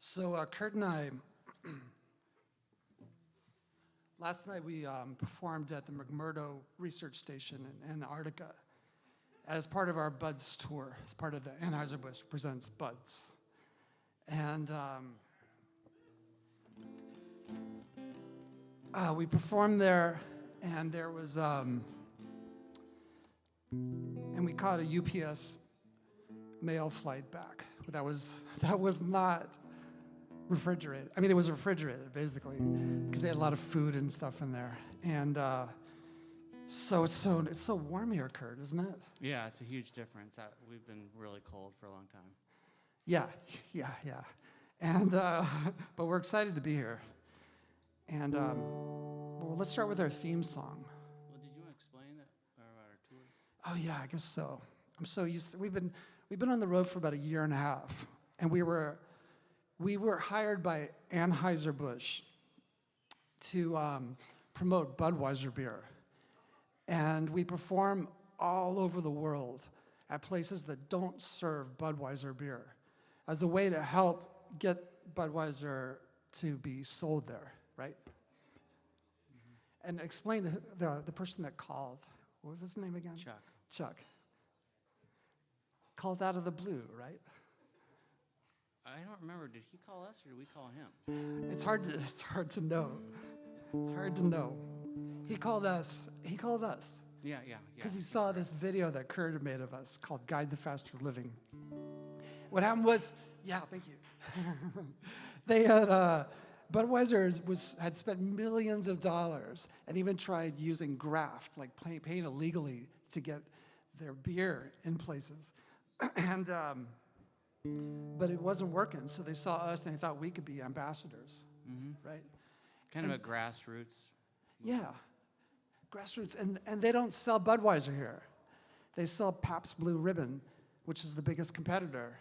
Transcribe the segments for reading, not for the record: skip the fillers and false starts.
So Kurt and I, last night we performed at the McMurdo Research Station in Antarctica as part of our Buds tour, as part of the Heiserbusch Presents Buds. And we performed there, and there was, and we caught a UPS mail flight back. That was not refrigerated. I mean, it was refrigerated, basically, because they had a lot of food and stuff in there. And so it's so warm here, Kurt, isn't it? Yeah, it's a huge difference. We've been really cold for a long time. Yeah. And but we're excited to be here. And well, let's start with our theme song. Well, did you want to explain that about our tour? Oh yeah, I guess so. I'm so used to, we've been on the road for about a year and a half, and we were hired by Heiserbusch to promote Budweiser beer. And we perform all over the world at places that don't serve Budweiser beer as a way to help get Budweiser to be sold there, right? Mm-hmm. And explain to the person that called, what was his name again? Chuck. Called out of the blue, right? I don't remember. Did he call us or did we call him? It's hard to know. It's hard to know. He called us. Yeah. Because he saw this video that Kurt had made of us called Guide to Faster Living. What happened was, yeah, thank you. They had, Budweiser had spent millions of dollars and even tried using graft, like paying illegally to get their beer in places. And, but it wasn't working, so they saw us and they thought we could be ambassadors, right? Kind of a grassroots. Yeah, grassroots. And they don't sell Budweiser here. They sell Pabst Blue Ribbon, which is the biggest competitor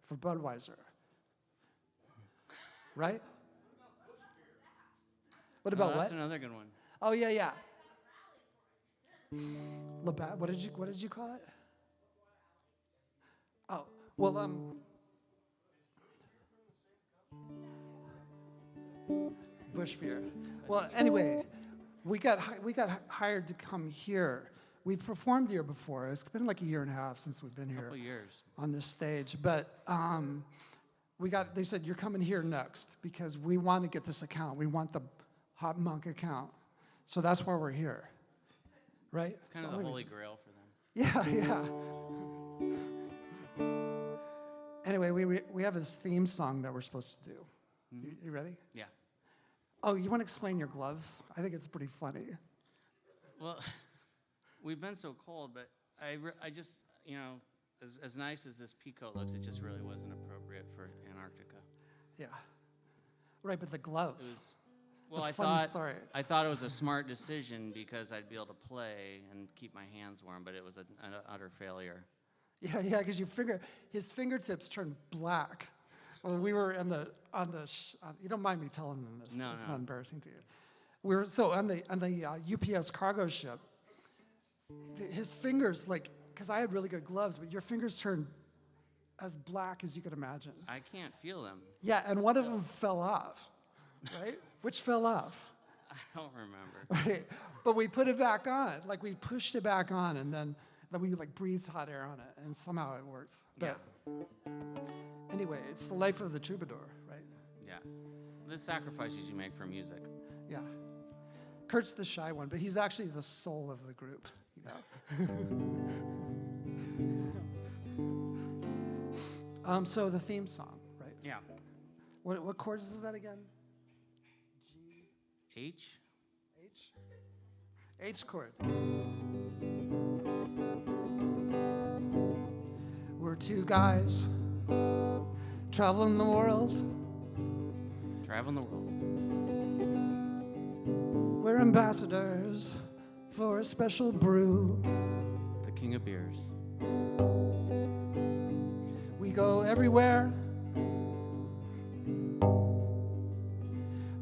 for Budweiser. Right? What about that's what? Another good one. Oh, yeah. Labatt, what did you call it? Oh, well, Bush beer. Well, anyway, we got hired to come here. We've performed here before. It's been like a year and a half since we've been here. Couple years. On this stage, but they said you're coming here next because we want to get this account. We want the Hot Monk account, so that's why we're here, right? It's kind of the holy grail for them. Yeah. Anyway, we have this theme song that we're supposed to do. Mm-hmm. You ready? Yeah. Oh, you want to explain your gloves? I think it's pretty funny. Well, we've been so cold, but I just, as nice as this peacoat looks, it just really wasn't appropriate for Antarctica. Yeah. Right, but the gloves. I thought it was a smart decision because I'd be able to play and keep my hands warm, but it was an utter failure. Yeah, because his fingertips turned black. When we were you don't mind me telling them this? No, it's not embarrassing to you. We were on the UPS cargo ship. His fingers, because I had really good gloves, but your fingers turned as black as you could imagine. I can't feel them. Yeah, and one of them fell off, right? Which fell off? I don't remember. Right, but we put it back on. We pushed it back on, and then we breathed hot air on it, and somehow it worked. But anyway, it's the life of the troubadour, right? Yeah, the sacrifices you make for music. Yeah. Kurt's the shy one, but he's actually the soul of the group, So the theme song, right? Yeah. What chords is that again? G. H. H chord. We're two guys traveling the world. We're ambassadors for a special brew. The king of beers. We go everywhere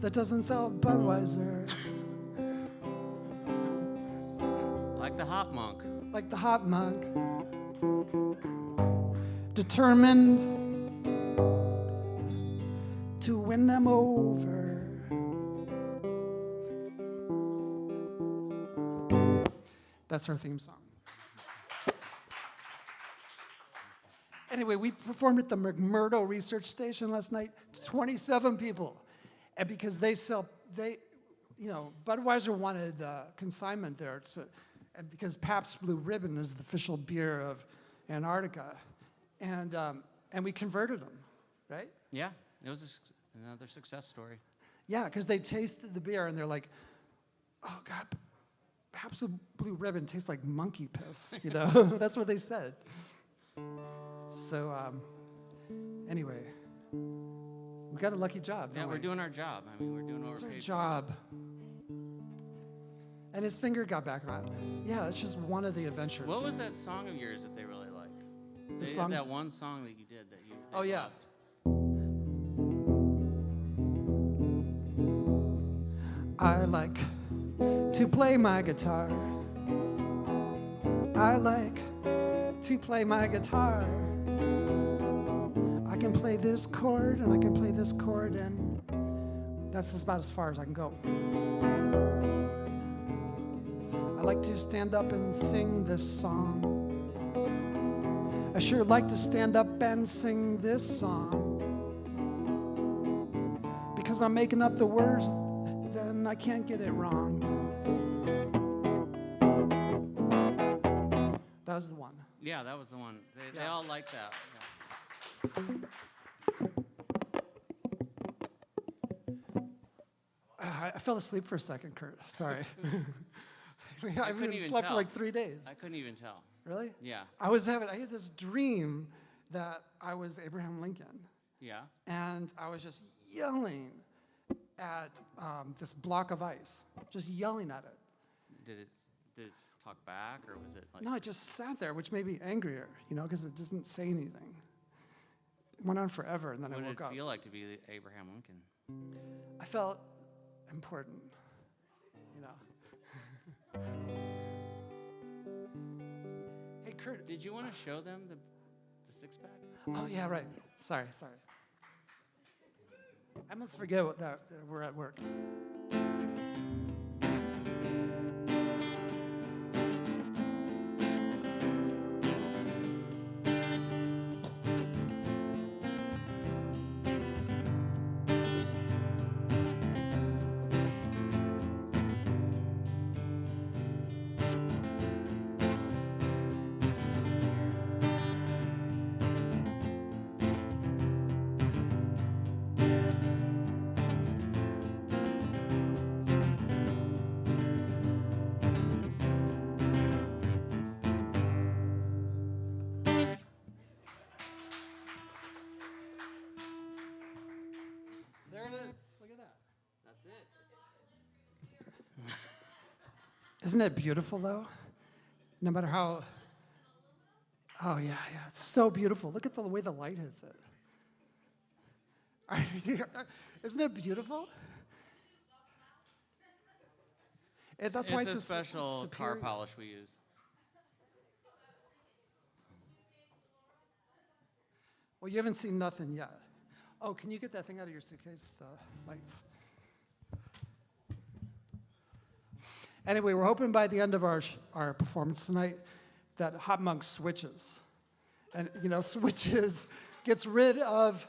that doesn't sell Budweiser. Like the Hop Monk. Determined to win them over. That's our theme song. Anyway, we performed at the McMurdo Research Station last night. 27 people, and because Budweiser wanted consignment there, and because Pabst Blue Ribbon is the official beer of Antarctica, and we converted them, right? Yeah, it was another success story. Yeah, because they tasted the beer and they're like, "Oh God, Pabst Blue Ribbon tastes like monkey piss." You know, that's what they said. So anyway, we got a lucky job. Yeah, we're doing our job. I mean, we're doing what we're paid for. It's our job. And his finger got back around. Yeah, that's just one of the adventures. What was that song of yours that they really liked? The song? That one song that you did that you. Oh yeah. Loved. I like to play my guitar. I like to play my guitar. I can play this chord and I can play this chord, and that's about as far as I can go. I like to stand up and sing this song. I sure like to stand up and sing this song. Because I'm making up the words, then I can't get it wrong. That was the one. Yeah, that was the one. They all liked that. Yeah. I fell asleep for a second, Kurt. Sorry. I couldn't haven't even slept tell. for like 3 days. I couldn't even tell. Really? Yeah. I had this dream that I was Abraham Lincoln. Yeah. And I was just yelling at this block of ice, just yelling at it. Did it talk back, or was it like? No, it just sat there, which made me angrier, because it doesn't say anything. It went on forever, and then I woke up. What did it feel like to be Abraham Lincoln? I felt important, Hey, Kurt. Did you want to show them the six-pack? Oh, yeah, right. Sorry. I must forget that we're at work. There it is. Look at that. That's it. Isn't it beautiful, though? No matter how... Oh, yeah, it's so beautiful. Look at the way the light hits it. Isn't it beautiful? That's why It's a it's special car superior. polish we use. Well, you haven't seen nothing yet. Oh, can you get that thing out of your suitcase, the lights? Anyway, we're hoping by the end of our performance tonight that Hot Monk switches. And, switches, gets rid of,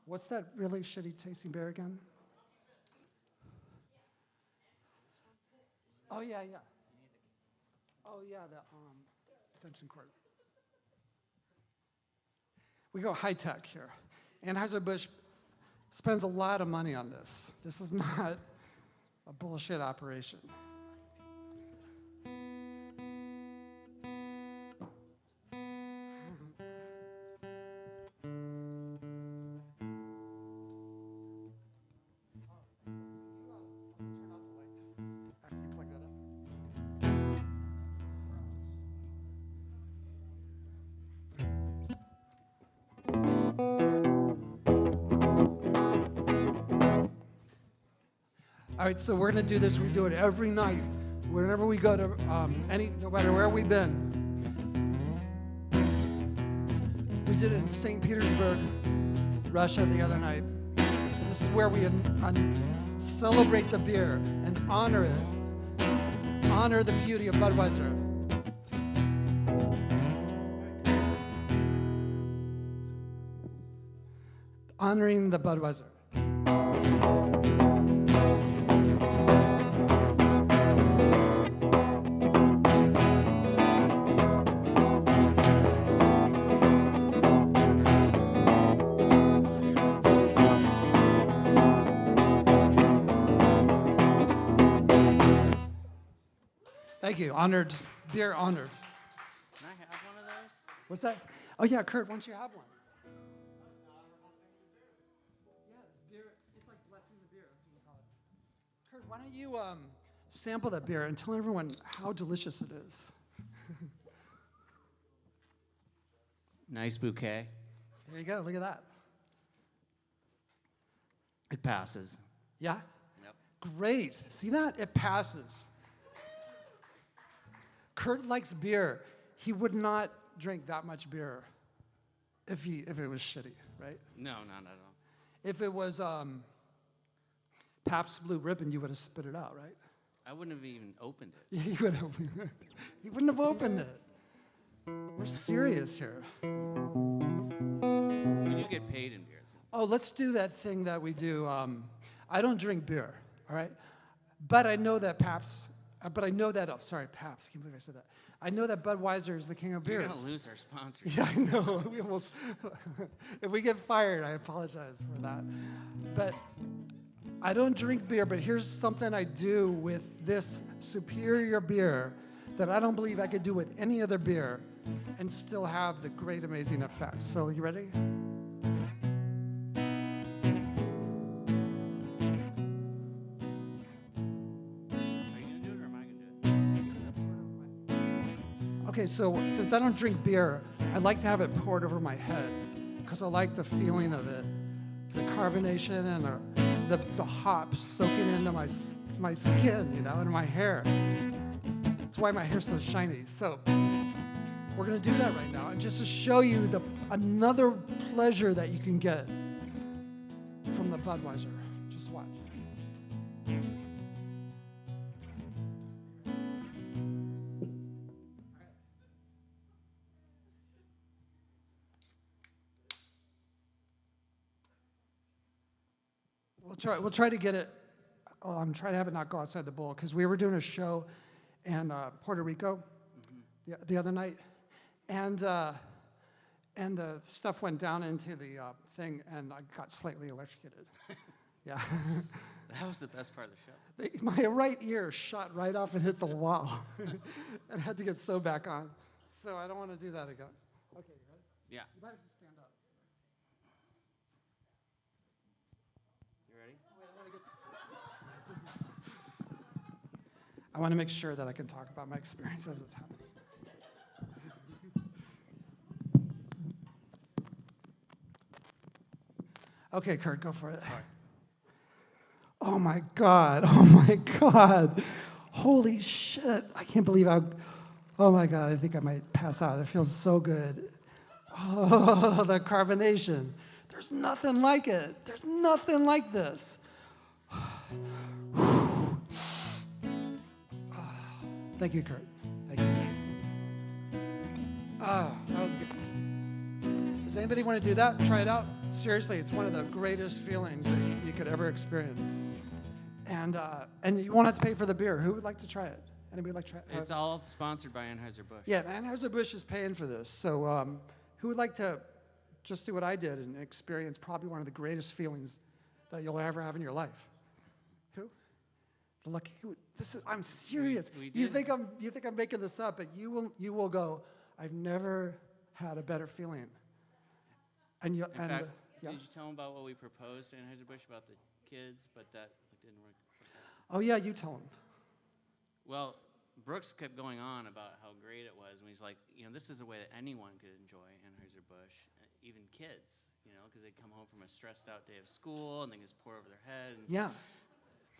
what's that really shitty tasting beer again? Oh, yeah. Oh, yeah, the extension cord. We go high tech here. Heiserbusch spends a lot of money on this. This is not a bullshit operation. All right, so we're going to do this. We do it every night, whenever we go to no matter where we've been. We did it in St. Petersburg Russia the other night. This is where we celebrate the beer and honor it. Honor the beauty of Budweiser. Honoring the Budweiser. Thank you. Honored. Beer honored. Can I have one of those? What's that? Oh, yeah, Kurt, why don't you have one? Yeah, this beer, it's like blessing the beer. That's what we call it. Kurt, why don't you sample that beer and tell everyone how delicious it is? Nice bouquet. There you go. Look at that. It passes. Yeah? Yep. Great. See that? It passes. Kurt likes beer. He would not drink that much beer if it was shitty, right? No, not at all. If it was Pabst Blue Ribbon, you would have spit it out, right? I wouldn't have even opened it. Yeah, he wouldn't have opened it. We're serious here. We do get paid in beer. Oh, let's do that thing that we do. I don't drink beer, all right? But I know that Pabst. Sorry, Pabst. I can't believe I said that. I know that Budweiser is the king of beers. We're going to lose our sponsor. Yeah, I know. We almost. If we get fired, I apologize for that. But I don't drink beer, but here's something I do with this superior beer that I don't believe I could do with any other beer and still have the great, amazing effect. So, you ready? Okay, so since I don't drink beer, I like to have it poured over my head because I like the feeling of it, the carbonation and the hops soaking into my skin, you know, and my hair. That's why my hair's so shiny. So we're gonna do that right now, and just to show you another pleasure that you can get from the Budweiser. Just watch. We'll try to get it. I'm trying to have it not go outside the bowl because we were doing a show in Puerto Rico the other night, and the stuff went down into the thing, and I got slightly electrocuted. Yeah. That was the best part of the show. My right ear shot right off and hit the wall, and had to get sewed back on. So I don't want to do that again. Okay, you ready? Yeah. You might have to stand up. You ready? I want to make sure that I can talk about my experience as it's happening. Okay, Kurt, go for it. All right. Oh my God, oh my God. Holy shit, I can't believe oh my God, I think I might pass out. It feels so good. Oh, the carbonation. There's nothing like it. There's nothing like this. Thank you, Kurt. Thank you. Oh, that was good. Does anybody want to do that? Try it out? Seriously, it's one of the greatest feelings that you could ever experience. And you won't have to pay for the beer. Who would like to try it? Anybody like to try it? It's all sponsored by Heiserbusch. Yeah, Anheuser-Busch is paying for this. So who would like to just do what I did and experience probably one of the greatest feelings that you'll ever have in your life? Who? The lucky. I'm serious. You think I'm making this up, but you will go, I've never had a better feeling. And you. In fact, yeah. did you tell them about what we proposed to Heiserbusch about the kids, but that didn't work? Oh yeah, you tell them. Well, Brooks kept going on about how great it was, and he's like, this is a way that anyone could enjoy Anheuser-Busch, even kids, because they come home from a stressed out day of school and they just pour over their head. And yeah.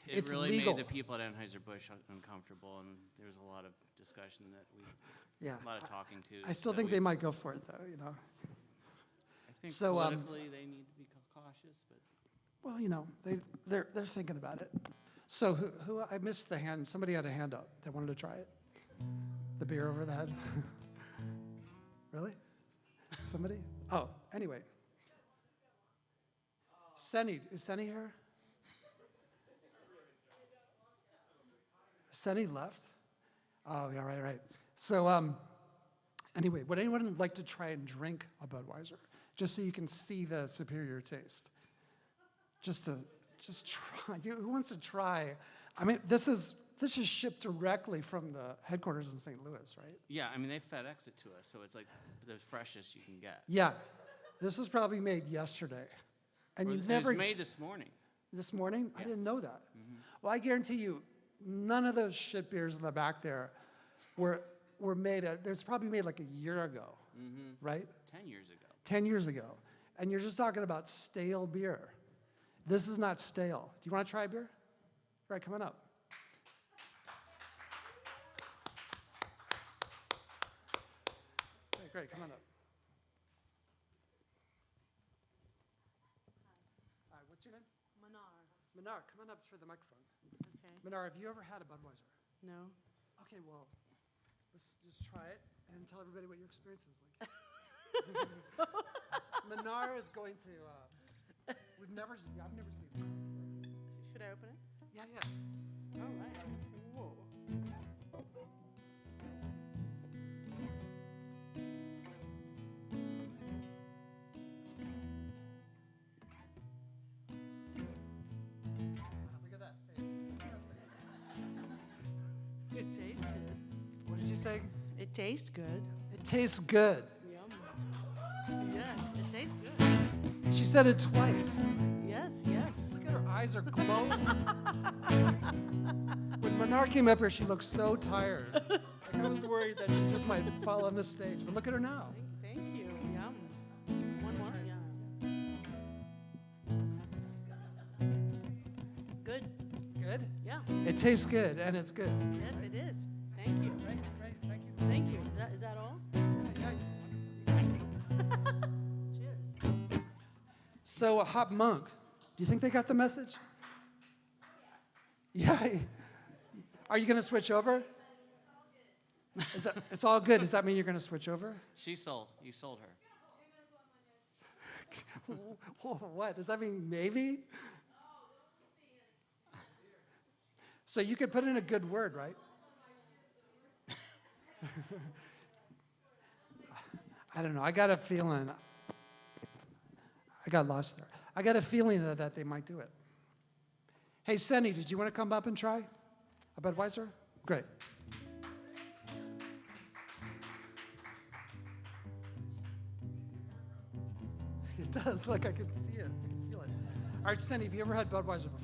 It it's really legal. made the people at Anheuser-Busch uncomfortable, and there was a lot of discussion a lot of talking to. I still think they might go for it, though, I think So, politically they need to be cautious, but Well, you know, they're thinking about it. So who I missed the hand. Somebody had a hand up that wanted to try it. The beer over the head. Really? Somebody? Oh, anyway. Senny, is Senny here? Senny left? Oh, yeah, right. So, anyway, would anyone like to try and drink a Budweiser? Just so you can see the superior taste. Just try. Who wants to try? I mean, this is shipped directly from the headquarters in St. Louis, right? yeah, I mean, they FedEx it to us, so it's like the freshest you can get. Yeah. This was probably made yesterday. And Or you it never... was made this morning. This morning? I Yeah. didn't know that. Well, I guarantee you, none of those shit beers in the back there were made, there's probably made like a year ago, right? 10 years ago. 10 years ago. And you're just talking about stale beer. This is not stale. Do you want to try a beer? All right, come on up. Okay, great, come on up. All right, what's your name? Manar, come on up for the microphone. Okay. Manar, have you ever had a Budweiser? No. Okay, well, let's just try it and tell everybody what your experience is like. Manar is going to, I've never seen it before. Should I open it? Yeah. All right. Whoa. Look at that face. It tastes good. What did you say? It tastes good. It tastes good. Yum. Yes, it tastes good. She said it twice. Yes. Look at her eyes are glowing. When Manar came up here, she looked so tired. Like I was worried that she just might fall on the stage. But look at her now. Thank you. Yum. One more? Yeah. Good. Good? Yeah. It tastes good, and it's good. Yes, it is. Thank you. Great, thank you. Thank you. Is that all? Cheers. So, Hop Monk, do you think they got the message? Yeah. Are you going to switch over? It's all good. Does that mean you're going to switch over? You sold her. What? Does that mean maybe? So you could put in a good word, right? I don't know. I got a feeling. I got lost there. I got a feeling that they might do it. Hey, Senny, did you want to come up and try a Budweiser? Great. It does. Look, I can see it. I can feel it. All right, Senny, have you ever had Budweiser before?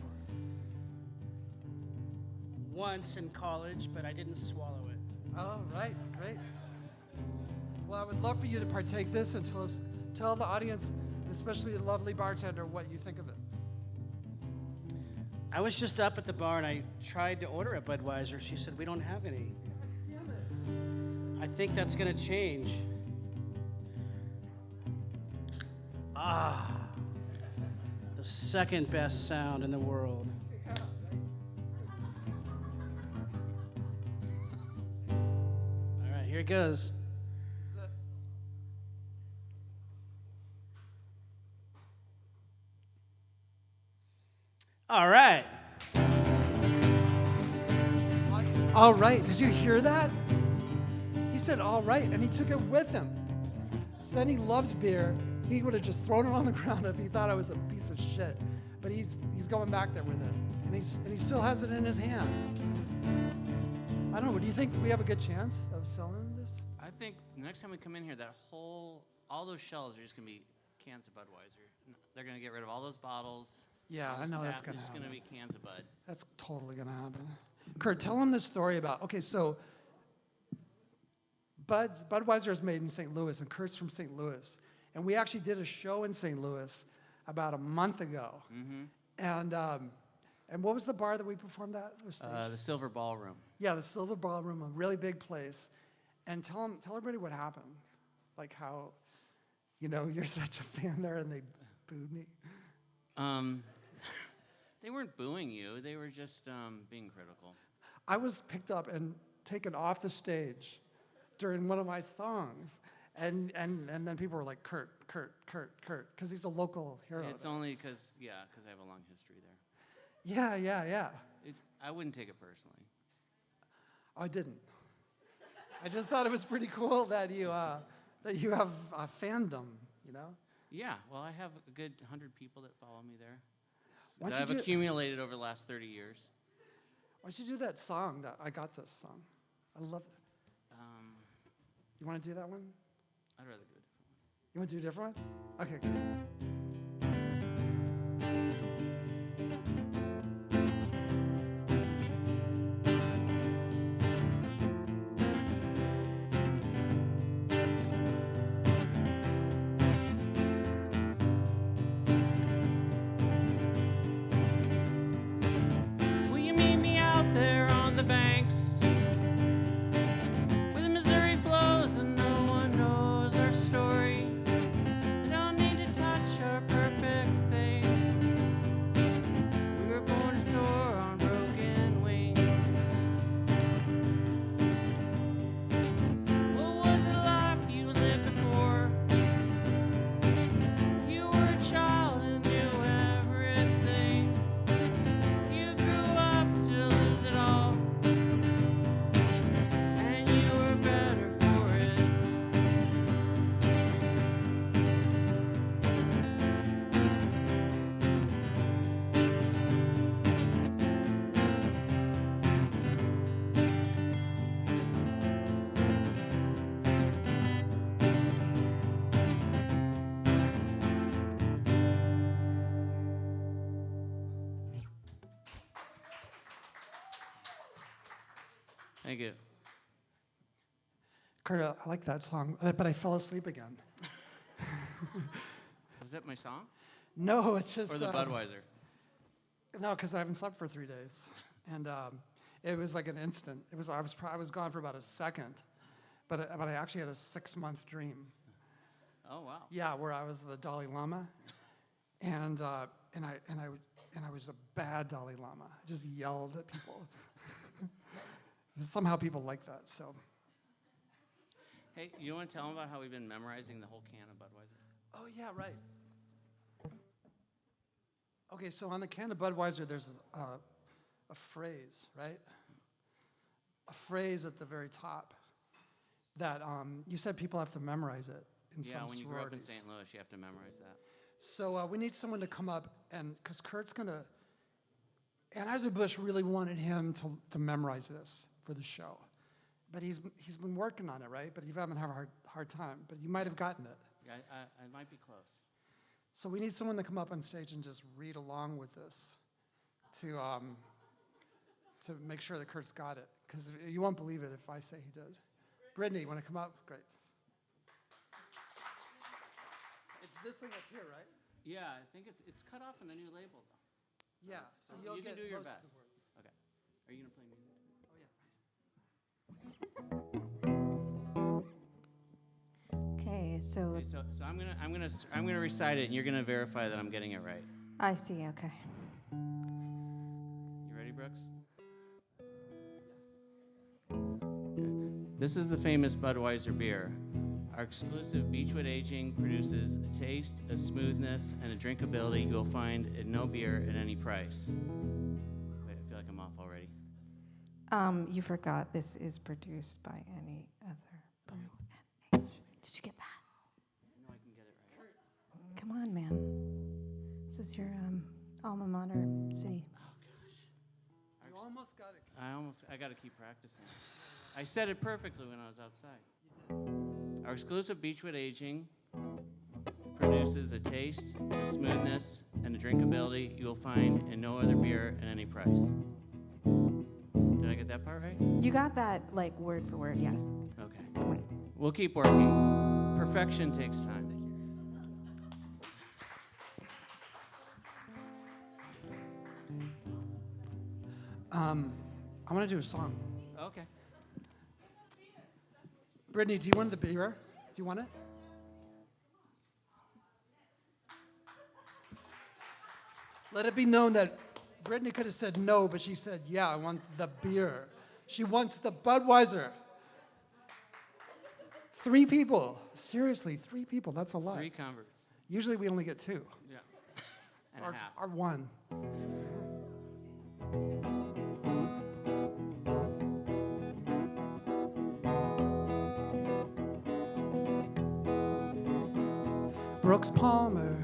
Once in college, but I didn't swallow it. Oh, right. Great. Well, I would love for you to partake this and tell the audience, especially the lovely bartender, what you think of it. I was just up at the bar and I tried to order a Budweiser. She said, we don't have any. I think that's going to change. Ah, the second best sound in the world. All right, here it goes. All right. All right. Did you hear that? He said all right, and he took it with him. Senny loves beer. He would have just thrown it on the ground if he thought I was a piece of shit. But he's going back there with it, and he still has it in his hand. I don't know. Do you think we have a good chance of selling this? I think the next time we come in here, all those shelves are just going to be cans of Budweiser. They're going to get rid of all those bottles. Yeah, I know that's going to It's happen. going to be cans of Bud. That's totally going to happen. Kurt, tell him the story about, okay, so Budweiser is made in St. Louis, and Kurt's from St. Louis. And we actually did a show in St. Louis about a month ago. And what was the bar that we performed at? Or stage? The Silver Ballroom. Yeah, the Silver Ballroom, a really big place. And tell everybody what happened. Like how, you're such a fan there and they booed me. They weren't booing you. They were just being critical. I was picked up and taken off the stage during one of my songs. And then people were like, Kurt, because he's a local hero. It's only because I have a long history there. Yeah. I wouldn't take it personally. I didn't. I just thought it was pretty cool that you have a fandom, you know? Yeah, well, I have a good 100 people that follow me there. Why That don't I've you accumulated over the last 30 years. Why don't you do that song, that I Got This song? I love it. You want to do that one? I'd rather do a different one. You want to do a different one? Okay, good. Will you meet me out there on the banks where the Missouri flows and no one knows our story? They don't need to touch our perfect thing. We were born to soar on broken wings. What was the life you lived before? You were a child and knew everything. You grew up to lose it all, and you were better for it. Thank you. Kurt, I like that song, but I fell asleep again. Was that my song? No, it's just... Or the Budweiser? No, because I haven't slept for 3 days. And it was like an instant. I was gone for about a second, but I actually had a 6-month dream. Oh, wow. Yeah, where I was the Dalai Lama, and I was a bad Dalai Lama. I just yelled at people. Somehow people like that. So. Hey, you want to tell them about how we've been memorizing the whole can of Budweiser? Oh yeah, right. Okay, so on the can of Budweiser, there's a phrase, right? A phrase at the very top that you said people have to memorize it in some Yeah, when you grew up in sororities. St. Louis, you have to memorize that. So we need someone to come up and, because Kurt's gonna, Heiserbusch really wanted him to memorize this for the show. But he's been working on it, right? But you haven't had a hard time, but you might have gotten it. Yeah, I might be close. So we need someone to come up on stage and just read along with this to make sure that Kurt's got it. Because you won't believe it if I say he did. Brittany, you want to come up? Great. It's this thing up here, right? Yeah, I think it's cut off in the new label, though. Yeah, so you'll you get can do your most best. of the words. Okay. Are you going to play music? Oh, yeah. Okay, so Okay, so I'm gonna recite it, and you're gonna verify that I'm getting it right. I see, okay. You ready, Brooks? Okay. This is the famous Budweiser beer. Our exclusive Beechwood aging produces a taste, a smoothness, and a drinkability you'll find in no beer at any price. Wait, I feel like I'm off already. You forgot this is produced by any other brew and age. Did you get that? I know I can get it right. Come on, man. This is your alma mater city. Oh gosh. You almost got it. I gotta keep practicing. I said it perfectly when I was outside. Our exclusive Beechwood aging produces a taste, a smoothness, and a drinkability you will find in no other beer at any price. Did I get that part right? You got that, like, word for word, yes. Okay. We'll keep working. Perfection takes time. I want to do a song. Okay. Brittany, do you want the beer? Do you want it? Let it be known that Brittany could have said no, but she said, yeah, I want the beer. She wants the Budweiser. 3 people. Seriously, 3 people. That's a lot. 3 converts. Usually we only get 2. Yeah. And Or, a half. or 1. Brooks Palmer,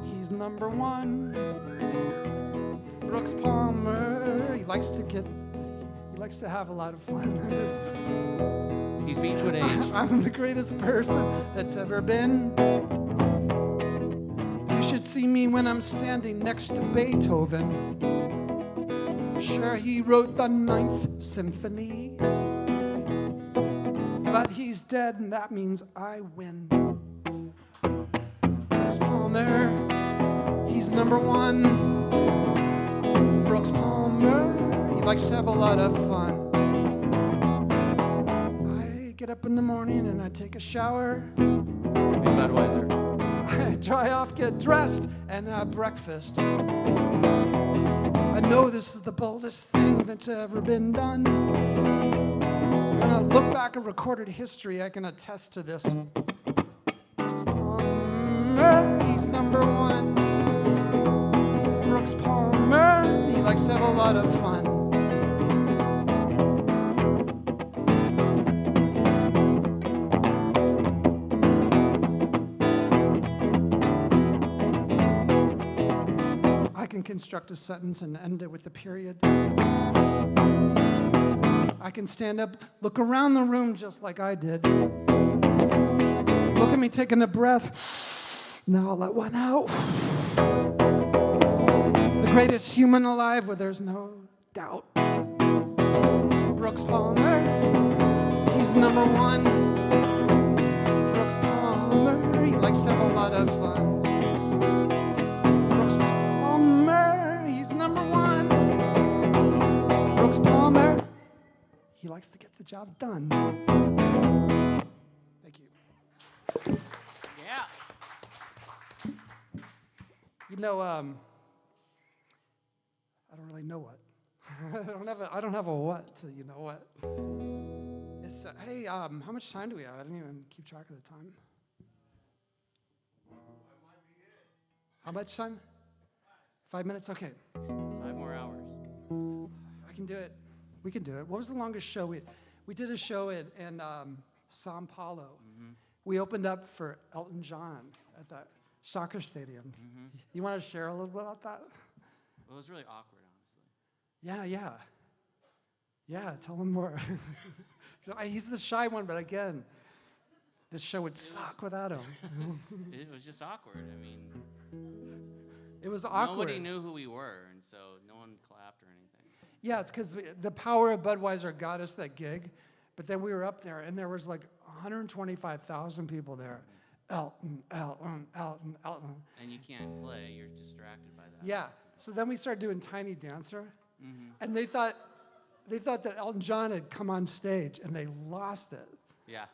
he's number 1. Brooks Palmer, he likes to have a lot of fun. He's Beechwood aged. I'm the greatest person that's ever been. You should see me when I'm standing next to Beethoven. Sure, he wrote the 9th Symphony, but he's dead, and that means I win. Brooks Palmer, he's number 1. Brooks Palmer, he likes to have a lot of fun. I get up in the morning and I take a shower. In Budweiser. I dry off, get dressed, and have breakfast. I know this is the boldest thing that's ever been done. When I look back at recorded history, I can attest to this. Brooks Palmer, he's number 1. Brooks Palmer, he likes to have a lot of fun. I can construct a sentence and end it with a period. I can stand up, look around the room just like I did. Look at me taking a breath. Now I'll let one out. The greatest human alive, where there's no doubt. Brooks Palmer, he's number 1. Brooks Palmer, he likes to have a lot of fun. Brooks Palmer, he's number 1. Brooks Palmer, he likes to get the job done. Thank you. Yeah. You know, I don't really know what. I don't have a what to you know what. It's hey, how much time do we have? I didn't even keep track of the time. How much time? 5 minutes? Okay. 5 more hours. I can do it. We can do it. What was the longest show we did a show in Sao Paulo. Mm-hmm. We opened up for Elton John at that soccer stadium. Mm-hmm. You want to share a little bit about that? Well, it was really awkward, honestly. Yeah, tell him more. He's the shy one, but again, this show would suck without him. It was just awkward. I mean, It was awkward. nobody knew who we were, and so no one clapped or anything. Yeah, it's because the power of Budweiser got us that gig, but then we were up there, and there was like 125,000 people there. Elton. And you can't play. You're distracted by that. Yeah, so then we started doing Tiny Dancer, Mm-hmm. and they thought that Elton John had come on stage, and they lost it. Yeah.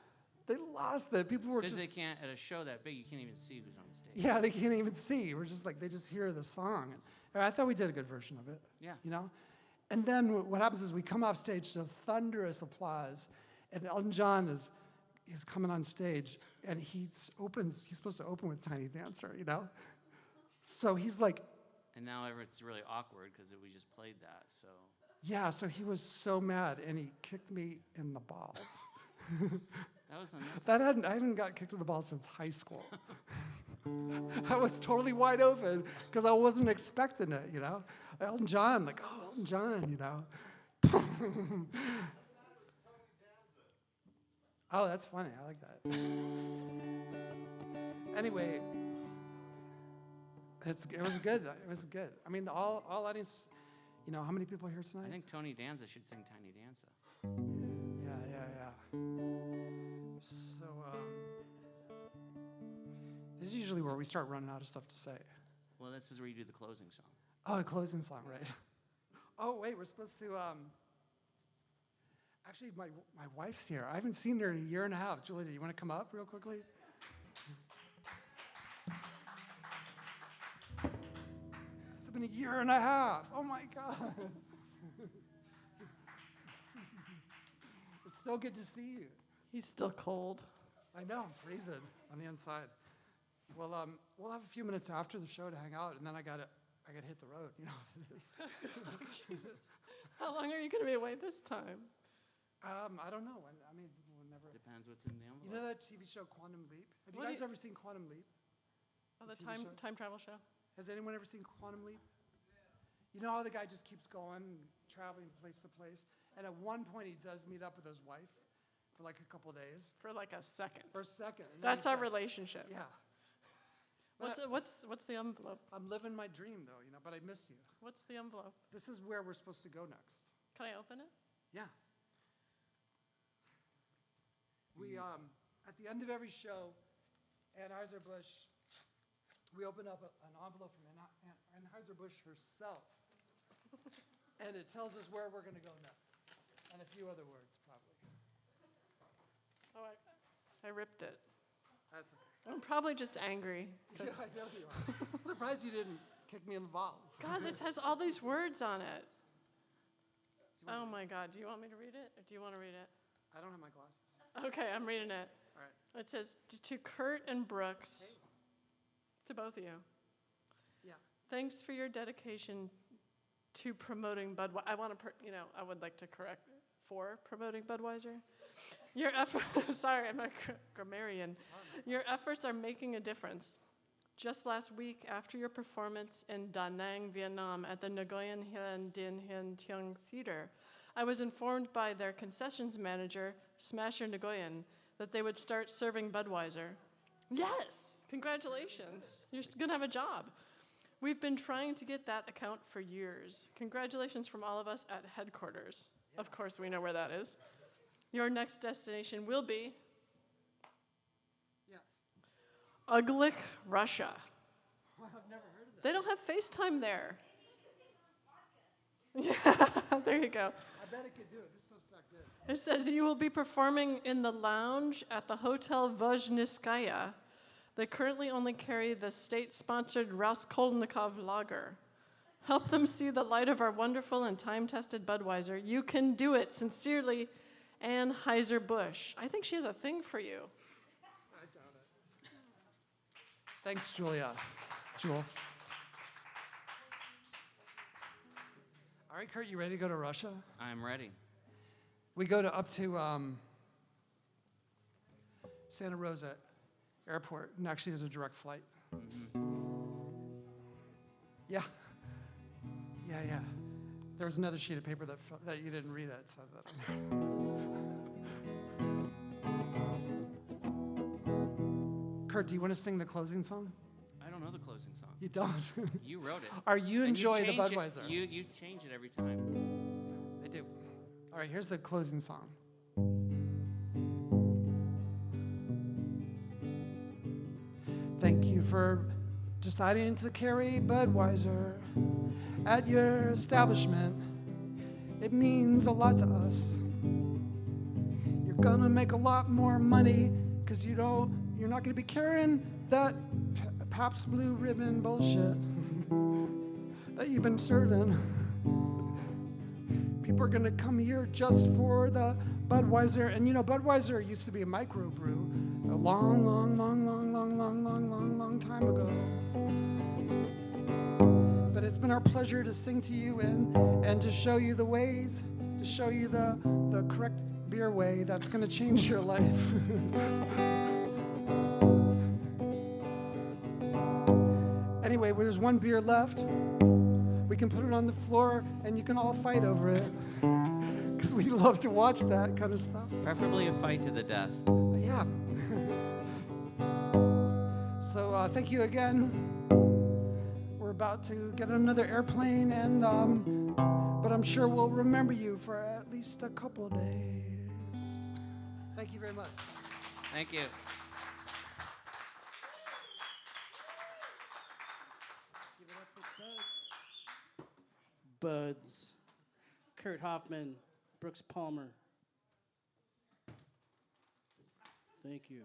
They lost it. People were Because just... they can't, at a show that big, you can't even see who's on stage. Yeah, they can't even see. We're just like, they just hear the song. And I thought we did a good version of it. Yeah. You know? And then what happens is we come off stage to thunderous applause, and Elton John is coming on stage, and he's supposed to open with Tiny Dancer, you know? So he's like... And now it's really awkward because we just played that, so. Yeah, so he was so mad, and he kicked me in the balls. That was unnecessary. I haven't got kicked in the balls since high school. I was totally wide open because I wasn't expecting it, you know? Elton John, like, oh, Elton John, you know? Oh, that's funny. I like that. Anyway, it was good. It was good. I mean, all audience, you know, how many people are here tonight? I think Tony Danza should sing Tiny Danza. Yeah. So, this is usually where we start running out of stuff to say. Well, this is where you do the closing song. Oh, the closing song, right? Oh, wait, we're supposed to, actually, my wife's here. I haven't seen her in a year and a half. Julia, do you want to come up real quickly? It's been a year and a half. Oh my God. It's so good to see you. He's still cold. I know, I'm freezing on the inside. Well, we'll have a few minutes after the show to hang out, and then I gotta hit the road. You know what it is. Jesus. How long are you going to be away this time? I don't know. Whenever. Depends what's in the envelope. You know that TV show Quantum Leap? Have you What do guys you- ever seen Quantum Leap? Oh, the TV show? time travel show? Has anyone ever seen Quantum Leap? You know how the guy just keeps going, traveling place to place, and at one point he does meet up with his wife for like a couple days. For like a second. For a second. And then That's he's our back. relationship. Yeah. What's the envelope? I'm living my dream though, but I miss you. What's the envelope? This is where we're supposed to go next. Can I open it? Yeah. We at the end of every show, Heiserbusch, we open up an envelope from Heiserbusch herself, and it tells us where we're going to go next, and a few other words probably. Oh, I ripped it. That's okay. I'm probably just angry. Yeah, I know you are. I'm surprised you didn't kick me in the balls. God, it has all these words on it. Oh my God, do you want me to read it, or do you want to read it? I don't have my glasses. Okay, I'm reading it. All right. It says, to Kurt and Brooks, to both of you, Yeah. thanks for your dedication to promoting Budweiser. I would like to correct for promoting Budweiser. Your effort, sorry, I'm a grammarian. Your efforts are making a difference. Just last week, after your performance in Da Nang, Vietnam at the Nguyen Hien Dinh Hien Tiong Theater, I was informed by their concessions manager, Smasher Nguyen, that they would start serving Budweiser. Yes, congratulations. You're going to have a job. We've been trying to get that account for years. Congratulations from all of us at headquarters. Yeah. Of course, we know where that is. Your next destination will be Yes. Uglik, Russia. Well, I've never heard of that. They don't have FaceTime there. Yeah, there you go. I bet it could do it. This stuff's not good. It says you will be performing in the lounge at the Hotel Vozhneskaya. They currently only carry the state-sponsored Raskolnikov lager. Help them see the light of our wonderful and time-tested Budweiser. You can do it. Sincerely, Ann Heiserbusch. I think she has a thing for you. I doubt it. Thanks, Julia. Jules. All right, Kurt, you ready to go to Russia? I'm ready. We go up to Santa Rosa Airport, and actually there's a direct flight. Yeah. Yeah. There was another sheet of paper that you didn't read that said that. Kurt, do you want to sing the closing song? I don't know the closing song. You don't? You wrote it. Are you And enjoy the change it- Budweiser? You change it every time. They do. All right, here's the closing song. Thank you for deciding to carry Budweiser at your establishment. It means a lot to us. You're gonna make a lot more money because you're not gonna be carrying that Pabst Blue Ribbon bullshit that you've been serving. People are gonna come here just for the Budweiser. And Budweiser used to be a microbrew a long time ago. But it's been our pleasure to sing to you and to show you the ways, to show you the correct beer way that's gonna change your life. Anyway, there's one beer left. We can put it on the floor and you can all fight over it. Because we love to watch that kind of stuff. Preferably a fight to the death. Yeah. So thank you again. We're about to get on another airplane, but I'm sure we'll remember you for at least a couple of days. Thank you very much. Thank you. Buds, Kurt Hoffman, Brooks Palmer. Thank you.